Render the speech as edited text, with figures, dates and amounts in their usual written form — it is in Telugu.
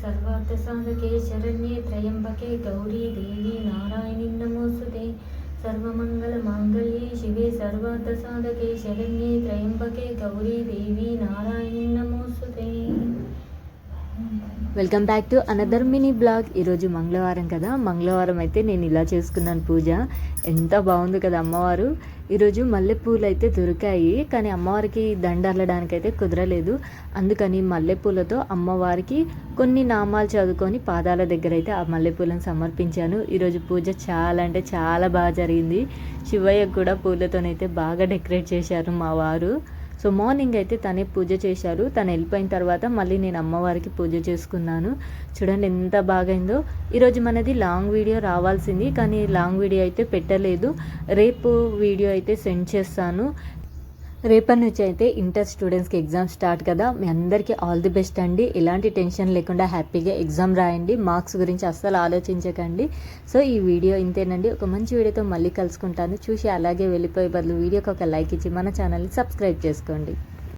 सर्वार्थसाधके शरण्ये त्र्यम्बके गौरी देवी नारायणी नमोस्तुते सर्वमङ्गलमाङ्गल्ये शिवे सर्वार्थसाधके शरण्ये त्र्यम्बके गौरी देवी नारायणी नमोस्तुते। Welcome back to another mini blog. ఈరోజు మంగళవారం కదా, మంగళవారం అయితే నేను ఇలా చేసుకున్నాను పూజ. ఎంత బాగుంది కదా అమ్మవారు. ఈరోజు మల్లెపూలు అయితే దొరికాయి, కానీ అమ్మవారికి దండ అల్లడానికైతే కుదరలేదు. అందుకని మల్లెపూలతో అమ్మవారికి కొన్ని నామాలు చదువుకొని పాదాల దగ్గర అయితే ఆ మల్లెపూలను సమర్పించాను. ఈరోజు పూజ చాలా అంటే చాలా బాగా జరిగింది. శివయ్య కూడా పూలతోనైతే బాగా డెకరేట్ చేశారు మా వారు. సో మార్నింగ్ అయితే తనే పూజ చేశారు. తను వెళ్ళిపోయిన తర్వాత మళ్ళీ నేను అమ్మవారికి పూజ చేసుకున్నాను. చూడండి ఎంత బాగైందో. ఈరోజు మనది లాంగ్ వీడియో రావాల్సింది, కానీ లాంగ్ వీడియో అయితే పెట్టలేదు. రేపు వీడియో అయితే సెండ్ చేస్తాను. రేపటి నుంచి అయితే ఇంటర్ స్టూడెంట్స్కి ఎగ్జామ్ స్టార్ట్ కదా. మీ అందరికీ ఆల్ ది బెస్ట్ అండి. ఎలాంటి టెన్షన్ లేకుండా హ్యాపీగా ఎగ్జామ్ రాయండి. మార్క్స్ గురించి అస్సలు ఆలోచించకండి. సో ఈ వీడియో ఇంతేనండి. ఒక మంచి వీడియోతో మళ్ళీ కలుసుకుంటాను. చూసి అలాగే వెళ్ళిపోయే బదులు వీడియోకి ఒక లైక్ ఇచ్చి మన ఛానల్ని సబ్స్క్రైబ్ చేసుకోండి.